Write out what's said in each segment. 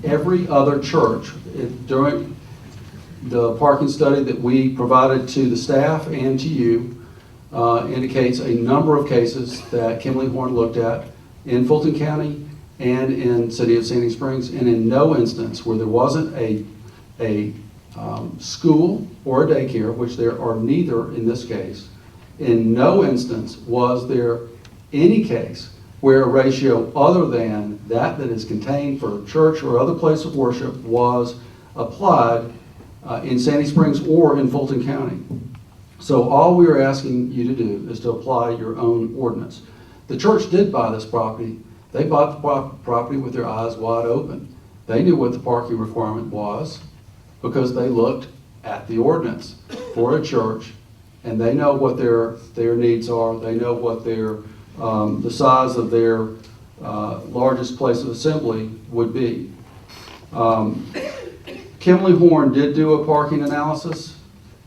every other church, during the parking study that we provided to the staff and to you, indicates a number of cases that Kimley Horn looked at in Fulton County and in City of Sandy Springs, and in no instance where there wasn't a school or a daycare, which there are neither in this case, in no instance was there any case where a ratio other than that is contained for a church or other place of worship was applied in Sandy Springs or in Fulton County. So all we are asking you to do is to apply your own ordinance. The church did buy this property. They bought the property with their eyes wide open. They knew what the parking requirement was because they looked at the ordinance for a church, and they know what their needs are. They know what the size of their largest place of assembly would be. Kimley Horn did do a parking analysis.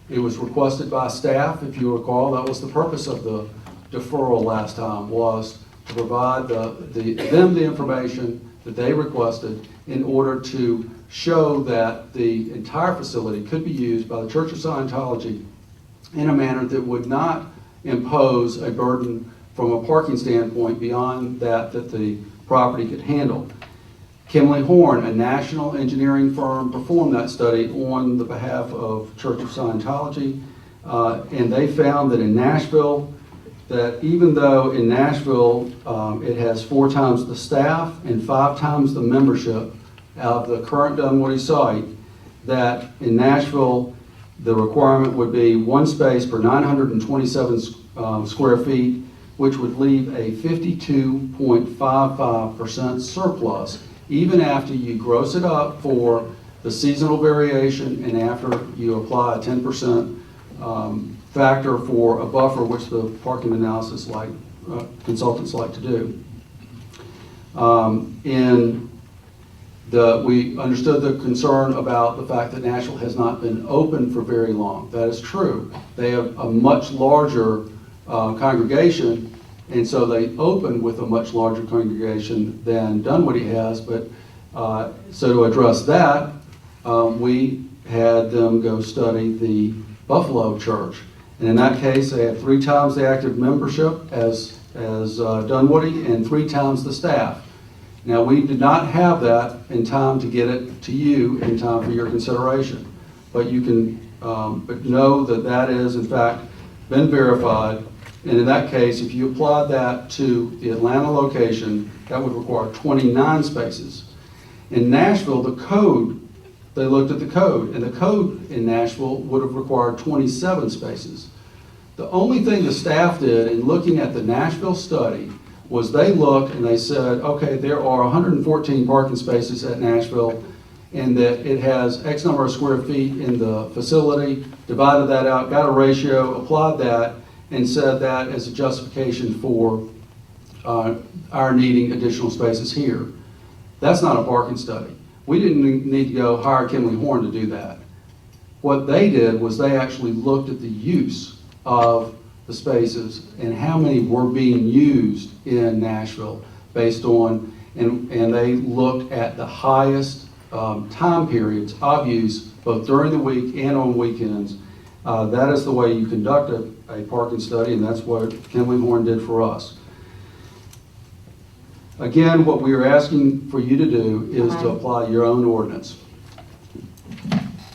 It was requested by staff, if you recall. That was the purpose of the deferral last time, was to provide them the information that they requested in order to show that the entire facility could be used by the Church of Scientology in a manner that would not impose a burden from a parking standpoint beyond that the property could handle. Kimley Horn, a national engineering firm, performed that study on the behalf of Church of Scientology, and they found that in Nashville, that even though in Nashville it has 4 times the staff and 5 times the membership of the current Dunwoody site, that in Nashville the requirement would be 1 space per 927 square feet, which would leave a 52.55% surplus, even after you gross it up for the seasonal variation and after you apply a 10% factor for a buffer, which the parking analysis consultants like to do. We understood the concern about the fact that Nashville has not been open for very long. That is true. They have a much larger congregation, and so they open with a much larger congregation than Dunwoody has, but so to address that, we had them go study the Buffalo Church. And in that case, they had 3 times the active membership as Dunwoody and 3 times the staff. Now, we did not have that in time to get it to you in time for your consideration, but you can but know that that is in fact been verified. And in that case, if you applied that to the Atlanta location, that would require 29 spaces. In Nashville, the code, they looked at the code, and the code in Nashville would have required 27 spaces. The only thing the staff did in looking at the Nashville study was they looked and they said, okay, there are 114 parking spaces at Nashville, and that it has X number of square feet in the facility, divided that out, got a ratio, applied that, and said that as a justification for our needing additional spaces here. That's not a parking study. We didn't need to go hire Kimley Horn to do that. What they did was they actually looked at the use of the spaces and how many were being used in Nashville based on, and they looked at the highest time periods of use both during the week and on weekends. That is the way you conduct a parking study, and that's what Kimley Horn did for us. Again, what we are asking for you to do is to apply your own ordinance.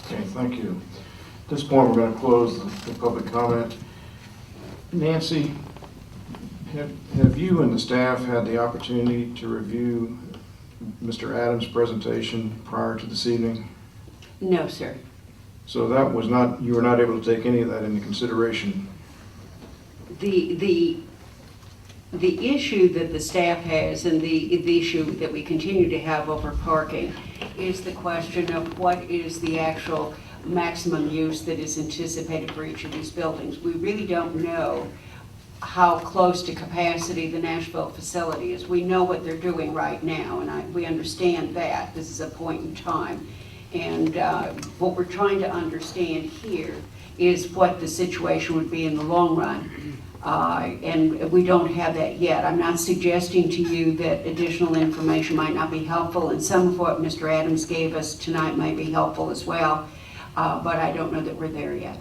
Okay, thank you. At this point, we're going to close the public comment. Nancy, have you and the staff had the opportunity to review Mr. Adams' presentation prior to this evening? No, sir. So that was not, you were not able to take any of that into consideration? The issue that the staff has and the issue that we continue to have over parking is the question of what is the actual maximum use that is anticipated for each of these buildings. We really don't know how close to capacity the Nashville facility is. We know what they're doing right now, and we understand that. This is a point in time. And what we're trying to understand here is what the situation would be in the long run. And we don't have that yet. I'm not suggesting to you that additional information might not be helpful, and some of what Mr. Adams gave us tonight might be helpful as well, but I don't know that we're there yet.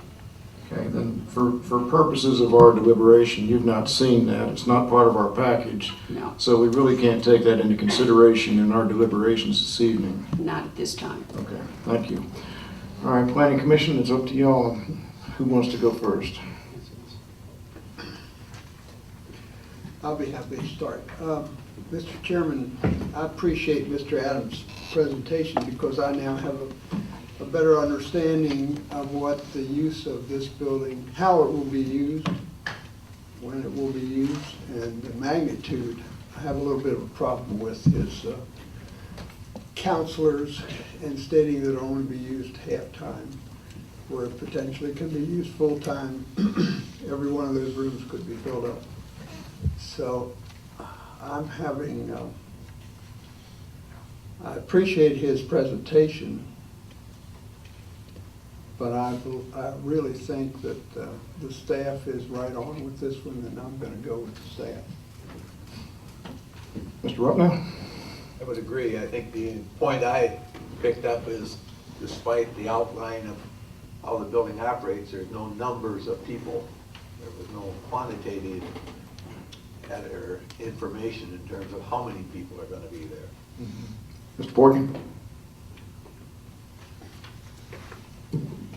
Okay, then for purposes of our deliberation, you've not seen that. It's not part of our package. No, So we really can't take that into consideration in our deliberations this evening. not at this time. Okay, thank you. All right, Planning Commission, it's up to y'all. Who wants to go first? I'll be happy to start. Mr. Chairman, I appreciate Mr. Adams' presentation because I now have a better understanding of what the use of this building, how it will be used, when it will be used, and the magnitude. I have a little bit of a problem with his counselors and stating that it'll only be used half-time, where it potentially can be used full-time. Every one of those rooms could be filled up. So I'm having, I appreciate his presentation, but I really think that the staff is right on with this one, and I'm going to go with the staff. Mr. Rupner? I would agree. I think the point I picked up is, despite the outline of how the building operates, there's no numbers of people. There was no quantitative or information in terms of how many people are going to be there. Mr. Porkin?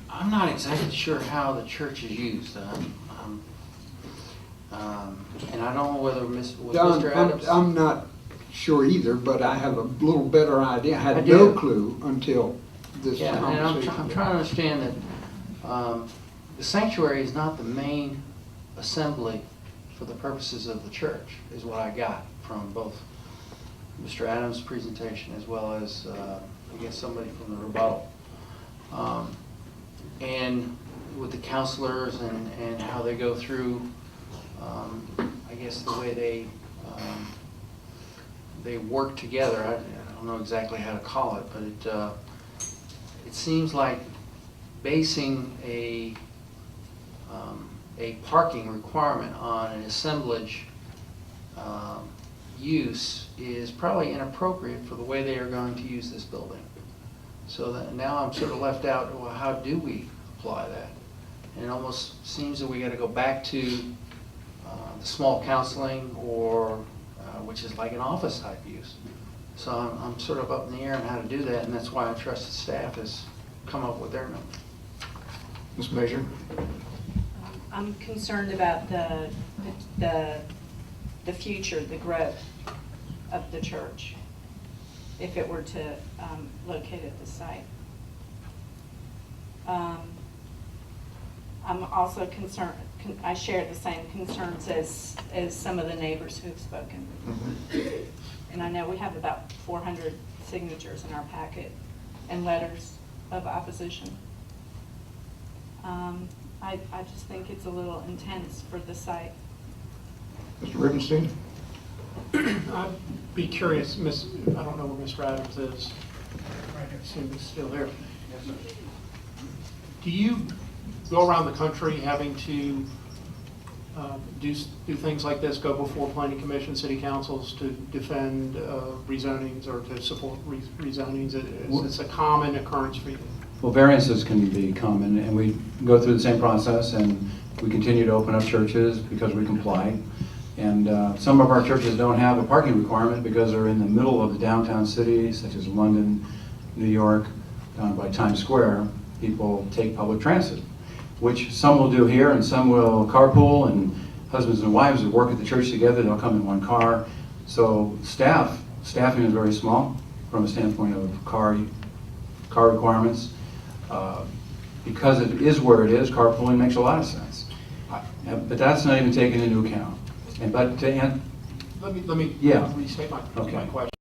I'm not exactly sure how the church is used. And I don't know whether Don, Mr. Adams... I'm not sure either, but I have a little better idea. I had I no do. clue until this Yeah, and conversation. I'm trying to understand that the sanctuary is not the main assembly for the purposes of the church, is what I got from both Mr. Adams' presentation as well as, I guess, somebody from the rebuttal. And with the counselors and how they go through, I guess, the way they work together. I don't know exactly how to call it, but it seems like basing a parking requirement on an assemblage use is probably inappropriate for the way they are going to use this building. So that now I'm sort of left out, well, how do we apply that? And it almost seems that we got to go back to the small counseling, or which is like an office type use. So I'm sort of up in the air on how to do that, and that's why I trust the staff has come up with their number. Ms. Major? I'm concerned about the future, the growth of the church, if it were to locate at the site. I'm also concerned, I share the same concerns as some of the neighbors who have spoken. And I know we have about 400 signatures in our packet and letters of opposition. I just think it's a little intense for the site. Mr. Rubenstein? I'd be curious, I don't know where Mr. Adams is. I assume he's still there. Do you go around the country having to do things like this, go before planning commission, city councils to defend rezonings or to support rezonings? Is this a common occurrence for you? Well, variances can be common, and we go through the same process, and we continue to open up churches because we comply. And some of our churches don't have a parking requirement because they're in the middle of the downtown cities, such as London, New York, down by Times Square. People take public transit, which some will do here, and some will carpool, and husbands and wives that work at the church together, they'll come in one car. So staffing is very small from a standpoint of car requirements. Because it is where it is, carpooling makes a lot of sense. But that's not even taken into account. And but to Let me Yeah. restate my Okay. question.